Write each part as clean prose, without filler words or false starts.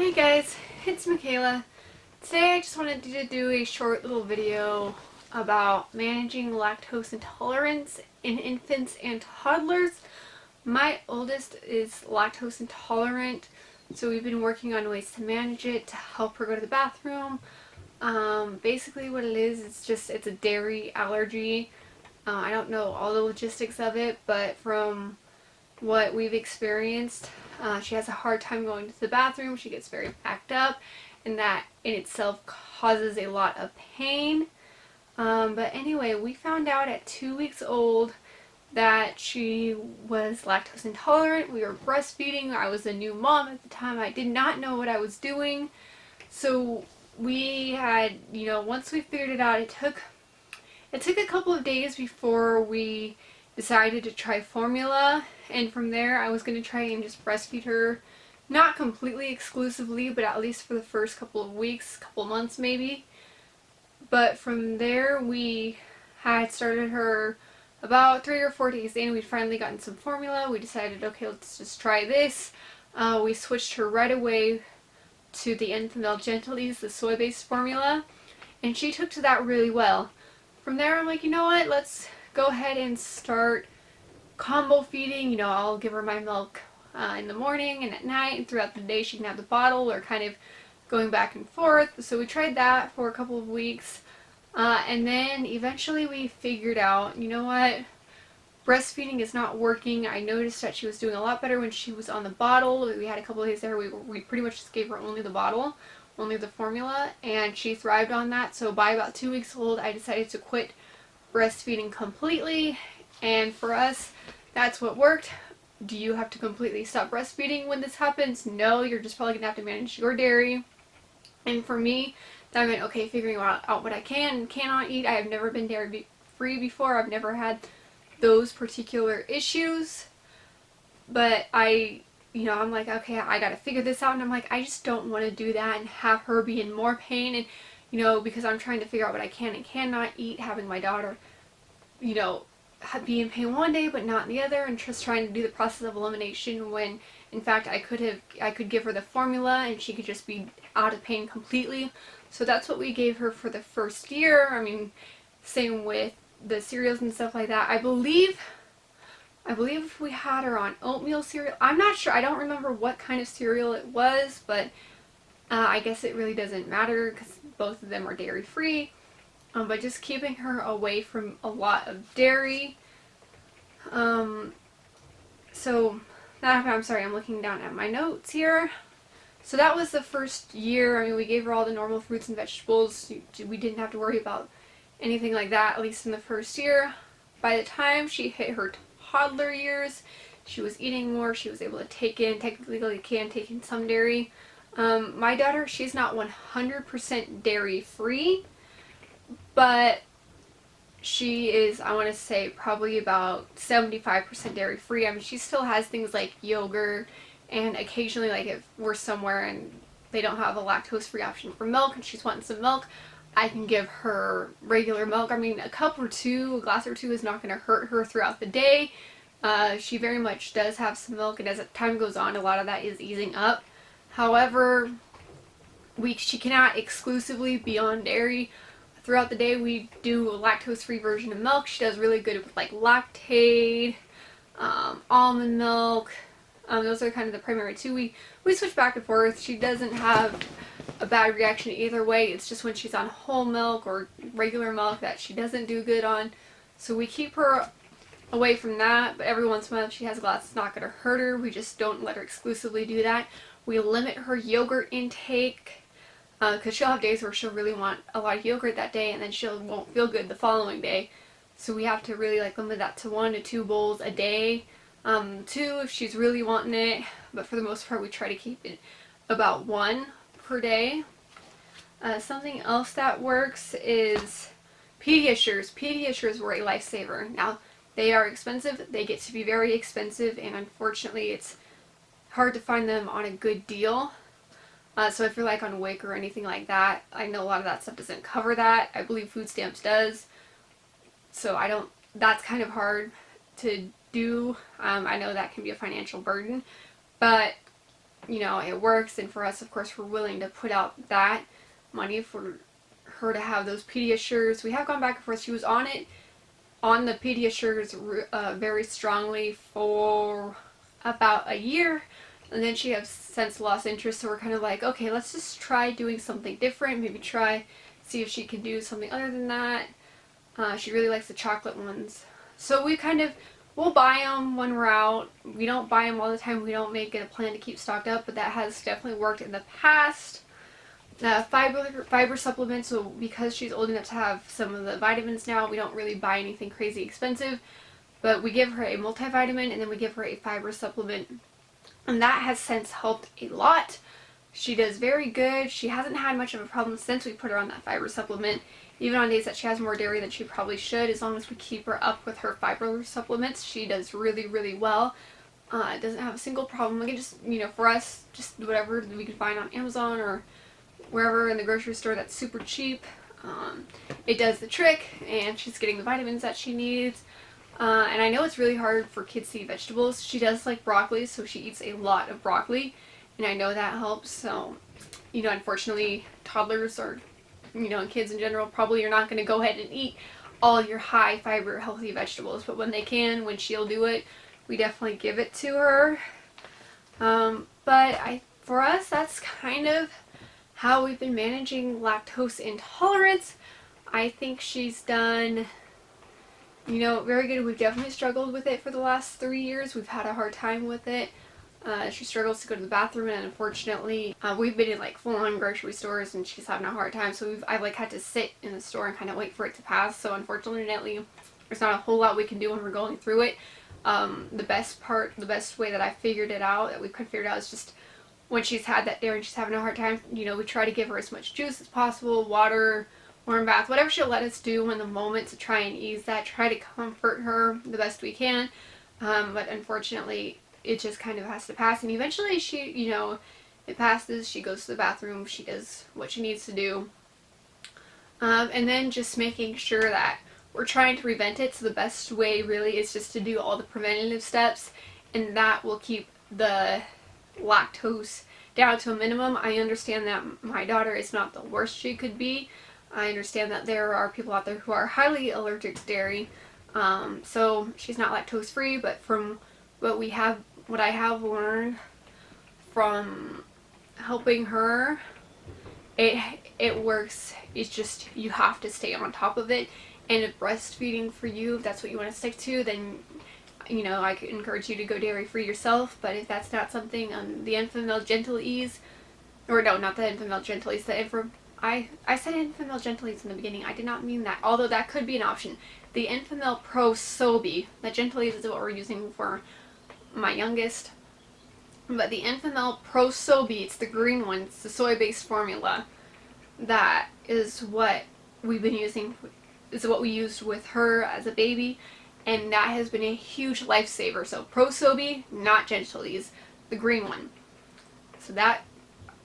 Hey guys, it's Machaela. Today I just wanted to do a short little video about managing lactose intolerance in infants and toddlers. My oldest is lactose intolerant, so we've been working on ways to manage it to help her go to the bathroom. Basically what it is, it's a dairy allergy. I don't know all the logistics of it, but from what we've experienced, she has a hard time going to the bathroom. She gets very backed up, and that in itself causes a lot of pain. But anyway, we found out at 2 weeks old that she was lactose intolerant. We were breastfeeding. I was a new mom at the time. I did not know what I was doing. So we had, once we figured it out, it took a couple of days before we decided to try formula, and from there I was going to try and just breastfeed her, not completely exclusively, but at least for the first couple of weeks, couple months maybe. But from there we had started her about 3 or 4 days in. We'd finally gotten some formula. We decided, okay, let's just try this. We switched her right away to the Enfamil Gentles, the soy-based formula, and she took to that really well. From there I'm like, you know what, let's go ahead and start combo feeding. I'll give her my milk in the morning and at night, and throughout the day she can have the bottle, or kind of going back and forth. So we tried that for a couple of weeks, and then eventually we figured out, you know what, breastfeeding is not working. I noticed that she was doing a lot better when she was on the bottle. We had a couple of days there we pretty much just gave her only the bottle, only the formula, and she thrived on that. So by about 2 weeks old I decided to quit breastfeeding completely, and for us that's what worked. Do you have to completely stop breastfeeding when this happens? No, you're just probably gonna have to manage your dairy. And for me, that meant, okay, figuring out what I can and cannot eat. I have never been dairy free before. I've never had those particular issues, but I'm like, okay, I gotta figure this out, and I'm like, I just don't want to do that and have her be in more pain, and because I'm trying to figure out what I can and cannot eat, having my daughter, be in pain one day but not the other, and just trying to do the process of elimination when in fact I could give her the formula and she could just be out of pain completely. So that's what we gave her for the first year. I mean, same with the cereals and stuff like that. I believe we had her on oatmeal cereal. I'm not sure. I don't remember what kind of cereal it was, but I guess it really doesn't matter because both of them are dairy free. But just keeping her away from a lot of dairy. So that, I'm sorry, I'm looking down at my notes here. So that was the first year. I mean, we gave her all the normal fruits and vegetables. We didn't have to worry about anything like that, at least in the first year. By the time she hit her toddler years, she was eating more. She was able to technically take in some dairy. My daughter, she's not 100% dairy free, but she is, I want to say, probably about 75% dairy free. I mean, she still has things like yogurt, and occasionally, like if we're somewhere and they don't have a lactose free option for milk and she's wanting some milk, I can give her regular milk. I mean, a glass or two is not going to hurt her throughout the day. She very much does have some milk, and as time goes on, a lot of that is easing up. However, she cannot exclusively be on dairy. Throughout the day, we do a lactose-free version of milk. She does really good with like Lactaid, almond milk. Those are kind of the primary two. We switch back and forth. She doesn't have a bad reaction either way. It's just when she's on whole milk or regular milk that she doesn't do good on. So we keep her away from that, but every once in a while if she has a glass, it's not going to hurt her. We just don't let her exclusively do that. We limit her yogurt intake, because she'll have days where she'll really want a lot of yogurt that day, and then she won't feel good the following day. So we have to really limit that to 1 to 2 bowls a day. 2 if she's really wanting it, but for the most part we try to keep it about 1 per day. Something else that works is Pedisures. Pedisures were a lifesaver. Now, they are expensive. They get to be very expensive, and unfortunately it's hard to find them on a good deal. So if you're like on WIC or anything like that, I know a lot of that stuff doesn't cover that. I believe food stamps does. So that's kind of hard to do. I know that can be a financial burden, but you know, it works, and for us, of course, we're willing to put out that money for her to have those Pedisures. We have gone back and forth. She was on it, on the Pedisures very strongly for about a year, and then she has since lost interest, so we're kind of like, okay, let's just try doing something different, maybe see if she can do something other than that. She really likes the chocolate ones, so we'll buy them when we're out. We don't buy them all the time. We don't make it a plan to keep stocked up, but that has definitely worked in the past. Fiber supplements, so because she's old enough to have some of the vitamins now, we don't really buy anything crazy expensive, but we give her a multivitamin and then we give her a fiber supplement, and that has since helped a lot. She does very good. She hasn't had much of a problem since we put her on that fiber supplement, even on days that she has more dairy than she probably should. As long as we keep her up with her fiber supplements, she does really, really well. Doesn't have a single problem. We can just, for us, just whatever we can find on Amazon or wherever in the grocery store that's super cheap. It does the trick, and she's getting the vitamins that she needs. And I know it's really hard for kids to eat vegetables. She does like broccoli, so she eats a lot of broccoli, and I know that helps. So, unfortunately, toddlers and kids in general, probably you're not going to go ahead and eat all your high fiber healthy vegetables, but when when she'll do it, we definitely give it to her. But for us, that's kind of how we've been managing lactose intolerance. I think she's done, very good. We've definitely struggled with it for the last 3 years. We've had a hard time with it. She struggles to go to the bathroom, and unfortunately, we've been in like full-on grocery stores, and she's having a hard time. So I've like had to sit in the store and kind of wait for it to pass. So unfortunately, there's not a whole lot we can do when we're going through it. The best way that I figured it out, that we could figure it out, is just when she's had that dairy and she's having a hard time, we try to give her as much juice as possible, water, warm bath, whatever she'll let us do in the moment to try and ease that, try to comfort her the best we can. But unfortunately, it just kind of has to pass, and eventually she, it passes, she goes to the bathroom, she does what she needs to do. And then just making sure that we're trying to prevent it, so the best way really is just to do all the preventative steps, and that will keep the lactose down to a minimum. I understand that my daughter is not the worst she could be. I understand that there are people out there who are highly allergic to dairy, so she's not lactose free, but from what I have learned from helping her, it works. It's just you have to stay on top of it, and if breastfeeding for you, if that's what you want to stick to, then I could encourage you to go dairy-free yourself. But if that's not something, the Enfamil Gentle Ease, or no, not the Enfamil Gentle Ease, I said Enfamil Gentle Ease in the beginning. I did not mean that, although that could be an option. The Enfamil Prosobee, the Gentle Ease is what we're using for my youngest. But the Enfamil Prosobee, it's the green one, it's the soy-based formula. That is what we've been using, is what we used with her as a baby. And that has been a huge lifesaver. So Prosobee, not Gentle Ease, the green one. So that,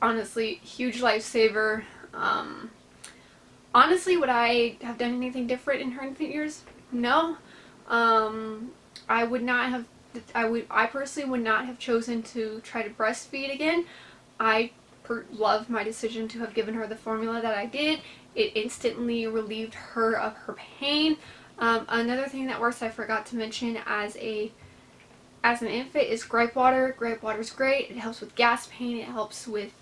honestly, huge lifesaver. Honestly, would I have done anything different in her infant years? No. I would not have. I personally would not have chosen to try to breastfeed again. I love my decision to have given her the formula that I did. It instantly relieved her of her pain. Another thing that works, I forgot to mention, as an infant, is Gripe Water. Gripe Water is great. It helps with gas pain. It helps with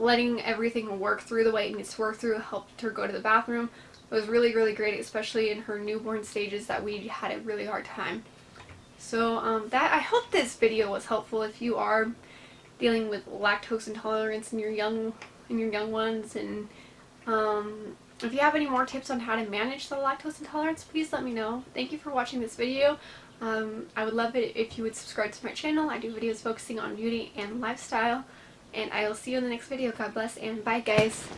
letting everything work through the way it needs to work through. It helped her go to the bathroom. It was really, really great, especially in her newborn stages that we had a really hard time. So I hope this video was helpful if you are dealing with lactose intolerance in your young ones, and if you have any more tips on how to manage the lactose intolerance, please let me know. Thank you for watching this video. I would love it if you would subscribe to my channel. I do videos focusing on beauty and lifestyle, and I will see you in the next video. God bless, and bye guys.